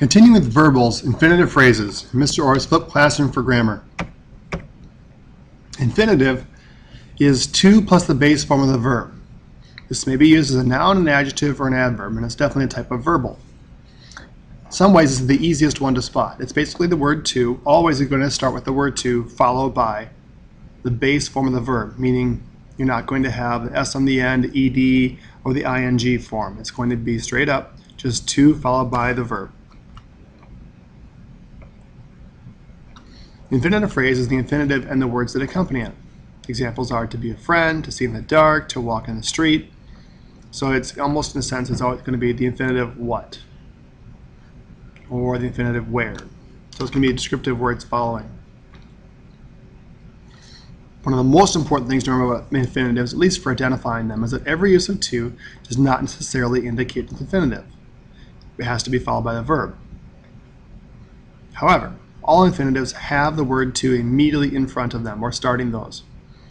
Continuing with verbals, infinitive phrases, Mr. Orth's flipped classroom for grammar. Infinitive is to plus the base form of the verb. This may be used as a noun, an adjective, or an adverb, and it's definitely a type of verbal. In some ways, this is the easiest one to spot. It's basically the word to, always going to start with the word to, followed by the base form of the verb, meaning you're not going to have the S on the end, ed, or the ing form. It's going to be straight up, just to followed by the verb. The infinitive phrase is the infinitive and the words that accompany it. Examples are to be a friend, to see in the dark, to walk in the street. So it's almost in a sense it's always going to be the infinitive what or the infinitive where. So it's going to be descriptive words following. One of the most important things to remember about infinitives, at least for identifying them, is that every use of to does not necessarily indicate the infinitive. It has to be followed by the verb. However, all infinitives have the word to immediately in front of them or starting those.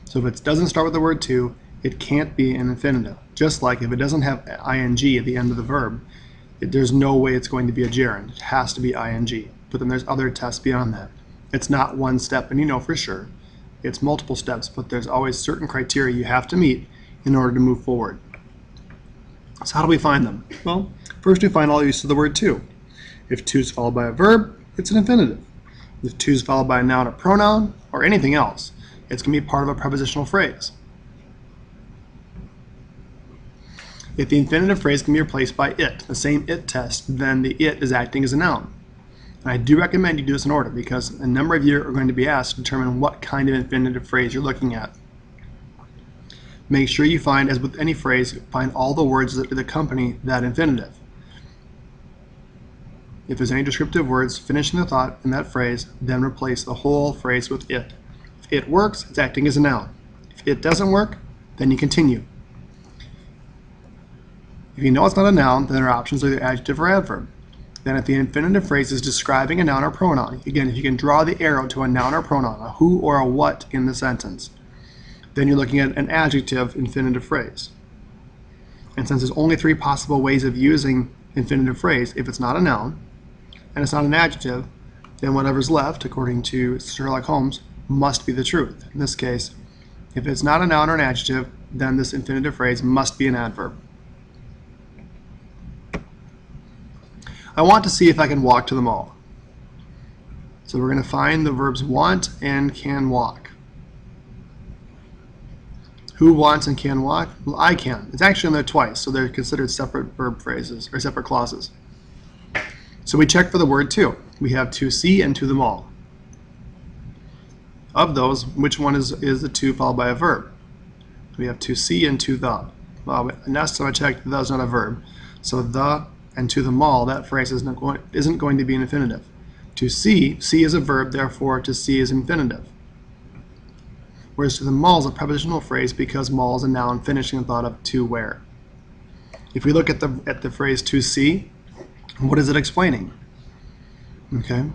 So if it doesn't start with the word to, it can't be an infinitive. Just like if it doesn't have ing at the end of the verb, there's no way it's going to be a gerund. It has to be ing. But then there's other tests beyond that. It's not one step, and you know for sure. It's multiple steps, but there's always certain criteria you have to meet in order to move forward. So how do we find them? Well, first we find all use of the word to. If to is followed by a verb, it's an infinitive. If to is followed by a noun or pronoun, or anything else, it's going to be part of a prepositional phrase. If the infinitive phrase can be replaced by it, the same it test, then the it is acting as a noun. And I do recommend you do this in order because a number of you are going to be asked to determine what kind of infinitive phrase you're looking at. Make sure you find, as with any phrase, find all the words that accompany that infinitive. If there's any descriptive words finishing the thought in that phrase, then replace the whole phrase with it. If it works, it's acting as a noun. If it doesn't work, then you continue. If you know it's not a noun, then our options are either adjective or adverb. Then if the infinitive phrase is describing a noun or pronoun, again, if you can draw the arrow to a noun or pronoun, a who or a what in the sentence, then you're looking at an adjective infinitive phrase. And since there's only 3 possible ways of using infinitive phrase, if it's not a noun and it's not an adjective, then whatever's left, according to Sherlock Holmes, must be the truth. In this case, if it's not a noun or an adjective, then this infinitive phrase must be an adverb. I want to see if I can walk to the mall. So we're going to find the verbs want and can walk. Who wants and can walk? Well, I can. It's actually in there twice, so they're considered separate verb phrases or separate clauses. So we check for the word to. We have to see and to the mall. Of those, which one is the to followed by a verb? We have to see and to the. Well, last time I checked, the is not a verb. So the and to the mall, that phrase isn't going to be an infinitive. To see is a verb, therefore to see is infinitive. Whereas to the mall is a prepositional phrase because mall is a noun finishing the thought of to where. If we look at the phrase to see, what is it explaining? Okay.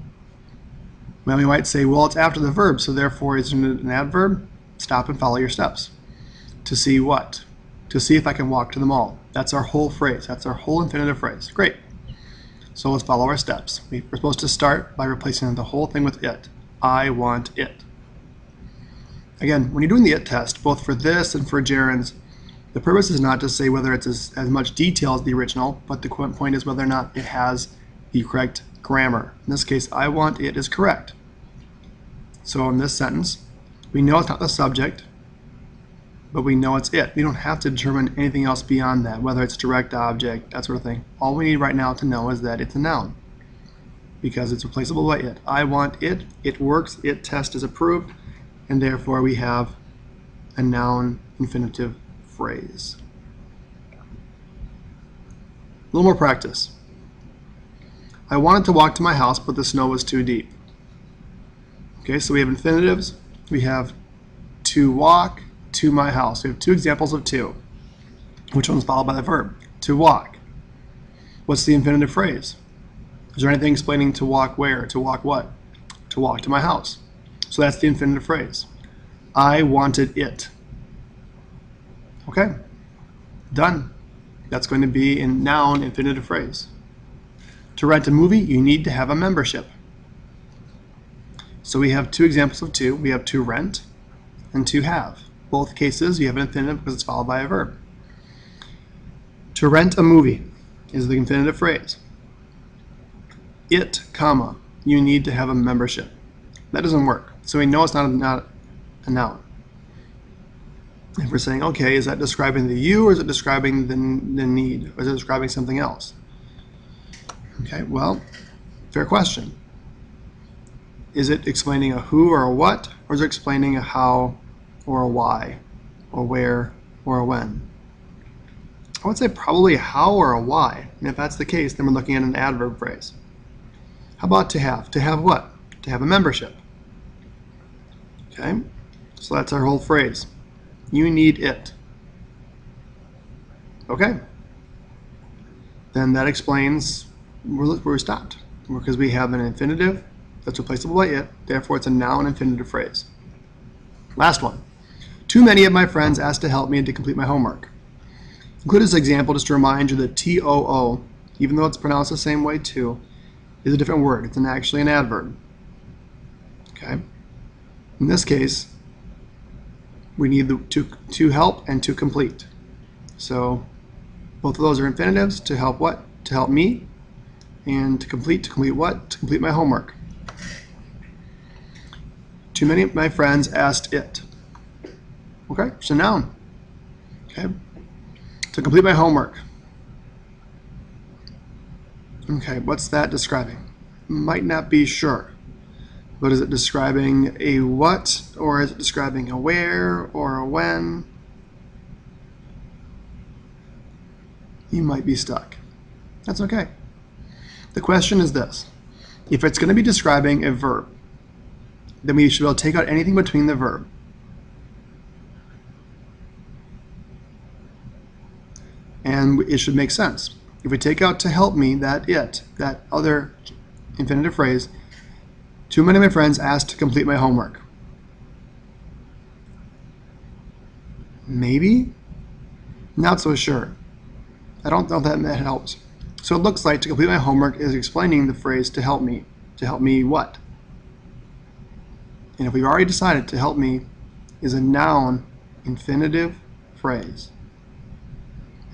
Well, we might say, well, it's after the verb, so therefore it's an adverb. Stop and follow your steps. To see what? To see if I can walk to the mall. That's our whole phrase. That's our whole infinitive phrase. Great. So let's follow our steps. We're supposed to start by replacing the whole thing with it. I want it. Again, when you're doing the it test, both for this and for gerunds, the purpose is not to say whether it's as much detail as the original, but the point is whether or not it has the correct grammar. In this case, I want it is correct. So in this sentence, we know it's not the subject, but we know it's it. We don't have to determine anything else beyond that, whether it's direct object, that sort of thing. All we need right now to know is that it's a noun because it's replaceable by it. I want it, it works, it test is approved, and therefore we have a noun infinitive phrase. A little more practice. I wanted to walk to my house, but the snow was too deep. Okay, so we have infinitives. We have to walk to my house. We have 2 examples of to. Which one's followed by the verb? To walk. What's the infinitive phrase? Is there anything explaining to walk where? To walk what? To walk to my house. So that's the infinitive phrase. I wanted it. Okay, done. That's going to be a noun infinitive phrase. To rent a movie, you need to have a membership. So we have two examples of to. We have to rent and to have. Both cases, you have an infinitive because it's followed by a verb. To rent a movie is the infinitive phrase. It, comma, you need to have a membership. That doesn't work. So we know it's not a noun. If we're saying, okay, is that describing the you, or is it describing the need, or is it describing something else? Okay, well, fair question. Is it explaining a who or a what, or is it explaining a how or a why, or where or a when? I would say probably a how or a why. And if that's the case, then we're looking at an adverb phrase. How about to have? To have what? To have a membership. Okay, so that's our whole phrase. You need it. Okay, then that explains where we stopped, because we have an infinitive that's replaceable by it, therefore it's a noun infinitive phrase. Last one. Too many of my friends asked to help me to complete my homework. Include this example just to remind you that TOO, even though it's pronounced the same way too, is a different word. It's actually an adverb. Okay. In this case, we need the to help and to complete. So both of those are infinitives. To help what? To help me. And to complete what? To complete my homework. Too many of my friends asked it. Okay, it's a noun. Okay. To complete my homework. Okay, what's that describing? Might not be sure. But is it describing a what, or is it describing a where or a when? You might be stuck. That's okay. The question is this. If it's going to be describing a verb, then we should be able to take out anything between the verb. And it should make sense. If we take out to help me, that other infinitive phrase, too many of my friends asked to complete my homework. Maybe? Not so sure. I don't know if that helps. So it looks like to complete my homework is explaining the phrase to help me. To help me what? And if we've already decided to help me is a noun infinitive phrase,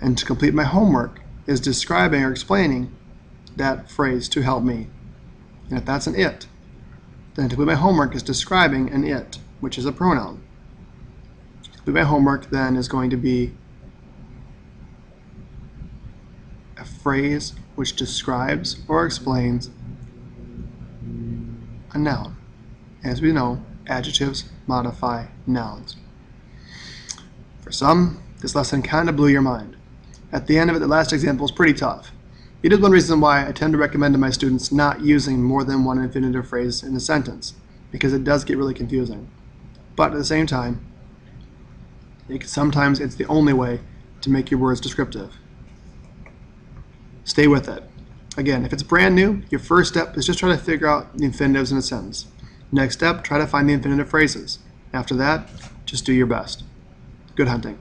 and to complete my homework is describing or explaining that phrase to help me. And if that's an it, then to complete my homework is describing an it, which is a pronoun. To complete my homework then is going to be a phrase which describes or explains a noun. As we know, adjectives modify nouns. For some, this lesson kind of blew your mind. At the end of it, the last example is pretty tough. It is one reason why I tend to recommend to my students not using more than one infinitive phrase in a sentence, because it does get really confusing. But at the same time, sometimes it's the only way to make your words descriptive. Stay with it. Again, if it's brand new, your first step is just try to figure out the infinitives in a sentence. Next step, try to find the infinitive phrases. After that, just do your best. Good hunting.